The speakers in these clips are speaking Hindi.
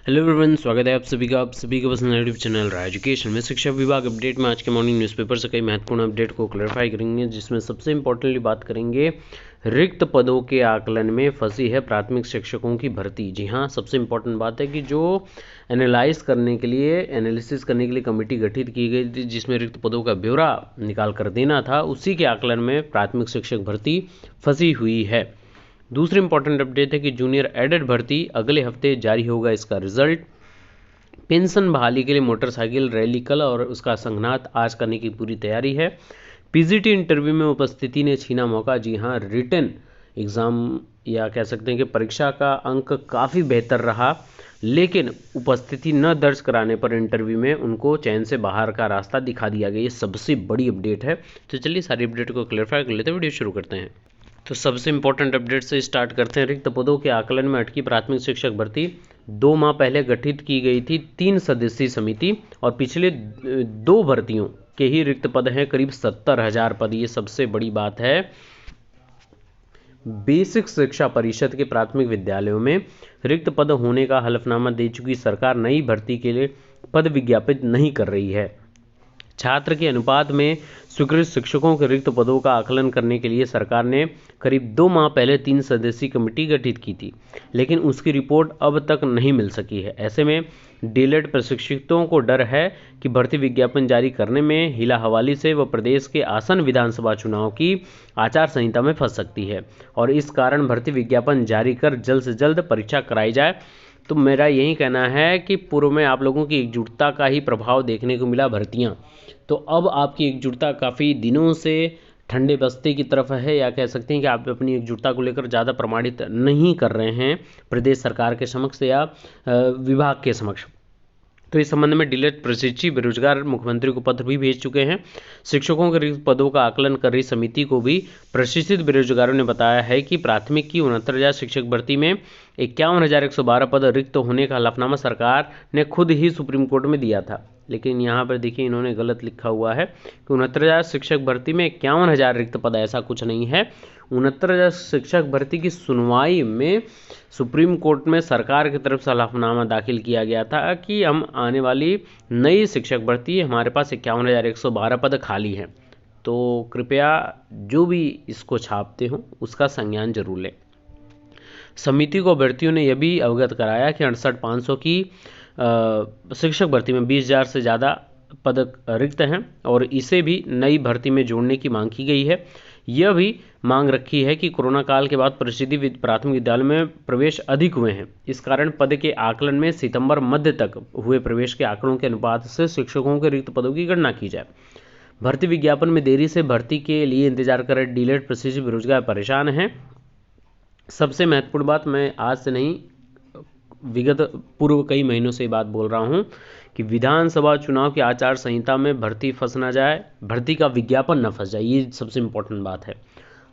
हेलो एवरीवन, स्वागत है आप सभी का पसंद यूट्यूब चैनल रहा एजुकेशन में। शिक्षा विभाग अपडेट में आज के मॉर्निंग न्यूज़पेपर से कई महत्वपूर्ण अपडेट को क्लैरिफाई करेंगे, जिसमें सबसे इंपॉर्टेंटली बात करेंगे रिक्त पदों के आकलन में फंसी है प्राथमिक शिक्षकों की भर्ती। जी हाँ, सबसे इंपॉर्टेंट बात है कि जो एनालिसिस करने के लिए कमेटी गठित की गई थी, जिसमें रिक्त पदों का ब्यौरा निकाल कर देना था, उसी के आकलन में प्राथमिक शिक्षक भर्ती फंसी हुई है। दूसरी इंपॉर्टेंट अपडेट है कि जूनियर एडेड भर्ती अगले हफ्ते जारी होगा इसका रिजल्ट। पेंशन बहाली के लिए मोटरसाइकिल रैली कल और उसका संघनाद आज करने की पूरी तैयारी है। पीजीटी इंटरव्यू में उपस्थिति ने छीना मौका। जी हाँ, रिटन एग्ज़ाम या कह सकते हैं कि परीक्षा का अंक काफ़ी बेहतर रहा, लेकिन उपस्थिति न दर्ज कराने पर इंटरव्यू में उनको चयन से बाहर का रास्ता दिखा दिया गया। ये सबसे बड़ी अपडेट है। तो चलिए सारी अपडेट को क्लैरिफाई कर लेते हैं, वीडियो शुरू करते हैं। तो सबसे इंपॉर्टेंट अपडेट से स्टार्ट करते हैं। रिक्त पदों के आकलन में अटकी प्राथमिक शिक्षक भर्ती 2 माह पहले गठित की गई थी 3 सदस्यीय समिति, और पिछले 2 भर्तियों के ही रिक्त पद हैं करीब 70,000 पद। ये सबसे बड़ी बात है। बेसिक शिक्षा परिषद के प्राथमिक विद्यालयों में रिक्त पद होने का हलफनामा दे चुकी सरकार नई भर्ती के लिए पद विज्ञापित नहीं कर रही है। छात्र के अनुपात में स्वीकृत शिक्षकों के रिक्त पदों का आकलन करने के लिए सरकार ने करीब 2 माह पहले 3 सदस्यीय कमेटी गठित की थी, लेकिन उसकी रिपोर्ट अब तक नहीं मिल सकी है। ऐसे में डीएलएड प्रशिक्षितों को डर है कि भर्ती विज्ञापन जारी करने में हिला हवाली से वह प्रदेश के आसन विधानसभा चुनाव की आचार संहिता में फंस सकती है, और इस कारण भर्ती विज्ञापन जारी कर जल्द से जल्द परीक्षा कराई जाए। तो मेरा यही कहना है कि पूर्व में आप लोगों की एकजुटता का ही प्रभाव देखने को मिला भर्तियां, तो अब आपकी एकजुटता काफ़ी दिनों से ठंडे बस्ते की तरफ है, या कह सकते हैं कि आप अपनी एकजुटता को लेकर ज़्यादा प्रमाणित नहीं कर रहे हैं प्रदेश सरकार के समक्ष या विभाग के समक्ष। तो इस संबंध में डीएलएड प्रशिक्षित बेरोजगार मुख्यमंत्री को पत्र भी भेज चुके हैं। शिक्षकों के रिक्त पदों का आकलन कर रही समिति को भी प्रशिक्षित बेरोजगारों ने बताया है कि प्राथमिक की 69,000 शिक्षक भर्ती में 51,112 पद रिक्त होने का हलफनामा सरकार ने खुद ही सुप्रीम कोर्ट में दिया था। लेकिन यहाँ पर देखिए, इन्होंने गलत लिखा हुआ है कि 69,000 शिक्षक भर्ती में 51,000 रिक्त पद, ऐसा कुछ नहीं है। 69,000 शिक्षक भर्ती की सुनवाई में सुप्रीम कोर्ट में सरकार की तरफ से हलफनामा दाखिल किया गया था कि हम आने वाली नई शिक्षक भर्ती, हमारे पास 51,112 पद खाली हैं। तो कृपया जो भी इसको छापते हो उसका संज्ञान जरूर लें। समिति को अभ्यर्थियों ने यह भी अवगत कराया कि 68,500 की शिक्षक भर्ती में 20,000 से ज़्यादा पद रिक्त हैं, और इसे भी नई भर्ती में जोड़ने की मांग की गई है। यह भी मांग रखी है कि कोरोना काल के बाद परिषदीय प्राथमिक विद्यालय में प्रवेश अधिक हुए हैं, इस कारण पद के आकलन में सितंबर मध्य तक हुए प्रवेश के आंकड़ों के अनुपात से शिक्षकों के रिक्त पदों की गणना की जाए। भर्ती विज्ञापन में देरी से भर्ती के लिए इंतजार कर रहे डीएलएड प्रशिक्षित बेरोजगार परेशान हैं। सबसे महत्वपूर्ण बात, मैं आज से नहीं, विगत पूर्व कई महीनों से बात बोल रहा हूं कि विधानसभा चुनाव की आचार संहिता में भर्ती फंस ना जाए, भर्ती का विज्ञापन न फंस जाए। ये सबसे इंपॉर्टेंट बात है।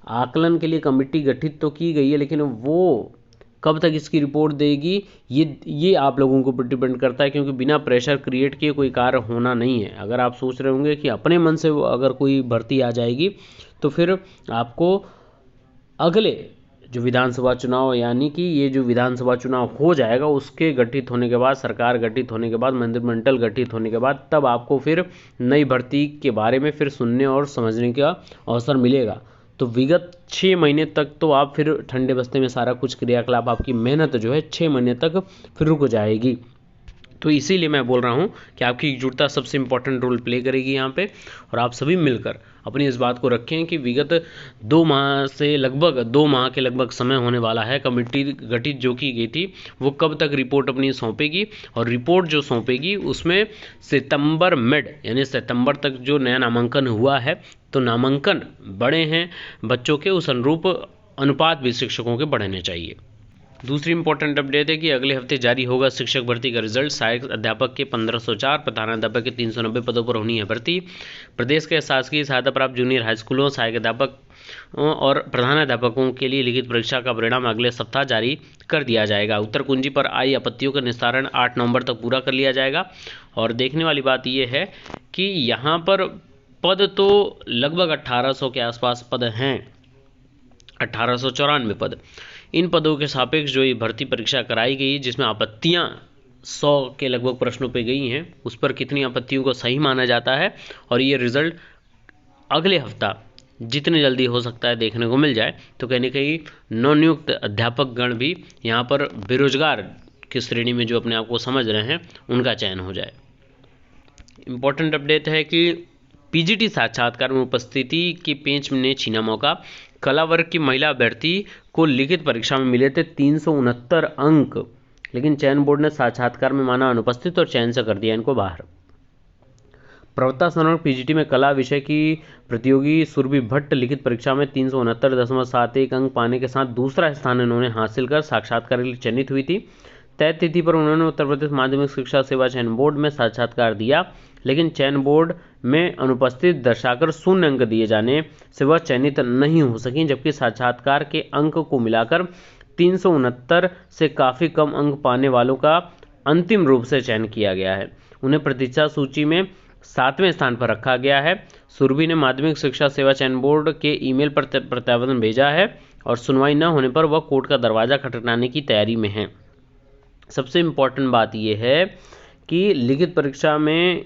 आकलन के लिए कमेटी गठित तो की गई है, लेकिन वो कब तक इसकी रिपोर्ट देगी ये आप लोगों को डिपेंड करता है, क्योंकि बिना प्रेशर क्रिएट किए कोई कार्य होना नहीं है। अगर आप सोच रहे होंगे कि अपने मन से अगर कोई भर्ती आ जाएगी, तो फिर आपको अगले जो विधानसभा चुनाव, यानी कि ये जो विधानसभा चुनाव हो जाएगा, उसके गठित होने के बाद, सरकार गठित होने के बाद, मंत्रिमंडल गठित होने के बाद, तब आपको फिर नई भर्ती के बारे में फिर सुनने और समझने का अवसर मिलेगा। तो विगत 6 महीने तक तो आप फिर ठंडे बस्ते में सारा कुछ क्रियाकलाप, आपकी मेहनत जो है 6 महीने तक फिर रुक जाएगी। तो इसीलिए मैं बोल रहा हूँ कि आपकी एकजुटता सबसे इंपॉर्टेंट रोल प्ले करेगी यहाँ पे, और आप सभी मिलकर अपनी इस बात को रखें कि विगत 2 माह से लगभग 2 माह के लगभग समय होने वाला है। कमेटी गठित जो की गई थी, वो कब तक रिपोर्ट अपनी सौंपेगी, और रिपोर्ट जो सौंपेगी उसमें सितंबर मिड यानी सितंबर तक जो नया नामांकन हुआ है, तो नामांकन बढ़े हैं बच्चों के, उस अनुरूप अनुपात भी शिक्षकों के बढ़ने चाहिए। दूसरी इंपॉर्टेंट अपडेट है कि अगले हफ्ते जारी होगा शिक्षक भर्ती का रिजल्ट। सहायक अध्यापक के 1504, प्रधानाध्यापक के 390 पदों पर होनी है भर्ती। प्रदेश के शासकीय सहायता प्राप्त जूनियर हाई स्कूलों, सहायक अध्यापक और प्रधानाध्यापकों के लिए लिखित परीक्षा का परिणाम अगले सप्ताह जारी कर दिया जाएगा। उत्तर कुंजी पर आई आपत्तियों का निस्तारण 8 नवंबर तक पूरा कर लिया जाएगा। और देखने वाली बात यह है कि यहाँ पर पद तो लगभग 1800 के आसपास पद हैं, 1894 पद। इन पदों के सापेक्ष जो ये भर्ती परीक्षा कराई गई, जिसमें आपत्तियां 100 के लगभग प्रश्नों पे गई हैं, उस पर कितनी आपत्तियों को सही माना जाता है और ये रिजल्ट अगले हफ्ता जितने जल्दी हो सकता है देखने को मिल जाए, तो कहीं ना कहीं नवनियुक्त अध्यापक गण भी यहाँ पर बेरोजगार की श्रेणी में जो अपने आप को समझ रहे हैं उनका चयन हो जाए। इम्पोर्टेंट अपडेट है कि पीजीटी साक्षात्कार में उपस्थिति के पेंच ने छीना मौका। कला वर्ग की महिला अभ्यर्थी को लिखित परीक्षा में मिले थे 369 अंक, लेकिन चयन बोर्ड ने साक्षात्कार में माना अनुपस्थित और चयन से कर दिया इनको बाहर। प्रवक्ता स्मरण पीजीटी में कला विषय की प्रतियोगी सुरभि भट्ट लिखित परीक्षा में 369.71 अंक पाने के साथ दूसरा स्थान इन्होंने हासिल कर साक्षात्कार के लिए चयनित हुई थी। तय तिथि पर उन्होंने उत्तर प्रदेश माध्यमिक शिक्षा सेवा चयन बोर्ड में साक्षात्कार दिया, लेकिन चयन बोर्ड में अनुपस्थित दर्शाकर 0 अंक दिए जाने से वह चयनित नहीं हो सकी, जबकि साक्षात्कार के अंक को मिलाकर 369 से काफ़ी कम अंक पाने वालों का अंतिम रूप से चयन किया गया है। उन्हें प्रतीक्षा सूची में 7वें स्थान पर रखा गया है। सुरभि ने माध्यमिक शिक्षा सेवा चयन बोर्ड के ईमेल पर प्रत्यावर्तन भेजा है और सुनवाई न होने पर वह कोर्ट का दरवाजा खटखटाने की तैयारी में है। सबसे इम्पोर्टेंट बात यह है कि लिखित परीक्षा में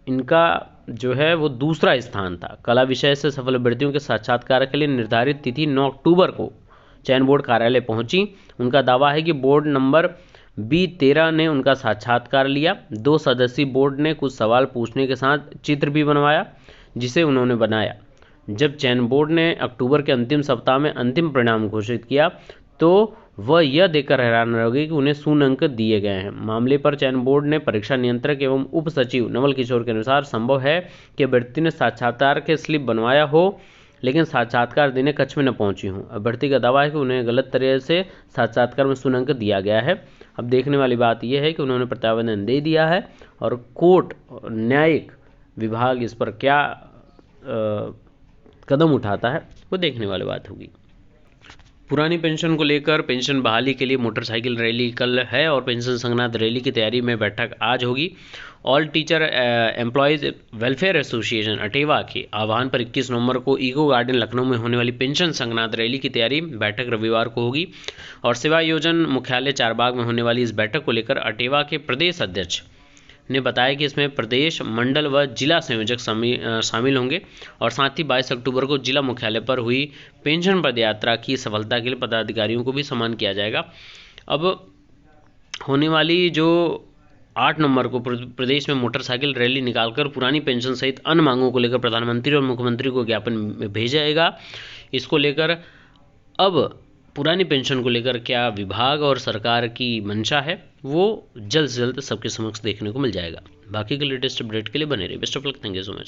इनका जो है वो दूसरा स्थान था। कला विषय से सफल अभ्यर्थियों के साक्षात्कार के लिए निर्धारित तिथि 9 अक्टूबर को चयन बोर्ड कार्यालय पहुंची। उनका दावा है कि बोर्ड नंबर B13 ने उनका साक्षात्कार लिया। 2 सदस्यीय बोर्ड ने कुछ सवाल पूछने के साथ चित्र भी बनवाया, जिसे उन्होंने बनाया। जब चयन बोर्ड ने अक्टूबर के अंतिम सप्ताह में अंतिम परिणाम घोषित किया तो वह यह देखकर हैरान रह गई कि उन्हें 0 अंक दिए गए हैं। मामले पर चयन बोर्ड ने परीक्षा नियंत्रक एवं उप सचिव नवल किशोर के अनुसार संभव है कि अभ्यर्थी ने साक्षात्कार के स्लिप बनवाया हो, लेकिन साक्षात्कार देने कक्ष में न पहुंची हूं। अभ्यर्थी का दावा है कि उन्हें गलत तरह से साक्षात्कार में 0 अंक दिया गया है। अब देखने वाली बात यह है कि उन्होंने प्रत्यावर्तन दे दिया है और कोर्ट न्यायिक विभाग इस पर क्या कदम उठाता है वो देखने वाली बात होगी। पुरानी पेंशन को लेकर पेंशन बहाली के लिए मोटरसाइकिल रैली कल है और पेंशन संघनाथ रैली की तैयारी में बैठक आज होगी। All teacher employees welfare association अटेवा के आह्वान पर 21 नवंबर को इको गार्डन लखनऊ में होने वाली पेंशन संघनाथ रैली की तैयारी बैठक रविवार को होगी और सेवा योजन मुख्यालय चारबाग में होने वाली इस बैठक को लेकर अटेवा के प्रदेश अध्यक्ष ने बताया कि इसमें प्रदेश, मंडल व जिला संयोजक शामिल होंगे और साथ ही 22 अक्टूबर को जिला मुख्यालय पर हुई पेंशन पदयात्रा की सफलता के लिए पदाधिकारियों को भी सम्मान किया जाएगा। अब होने वाली जो 8 नवंबर को प्रदेश में मोटरसाइकिल रैली निकालकर पुरानी पेंशन सहित अन्य मांगों को लेकर प्रधानमंत्री और मुख्यमंत्री को ज्ञापन भेजा जाएगा। इसको लेकर अब पुरानी पेंशन को लेकर क्या विभाग और सरकार की मंशा है वो जल्द से जल्द सबके समक्ष देखने को मिल जाएगा। बाकी के लेटेस्ट अपडेट के लिए बने रहिए। Best of luck, thank you so much.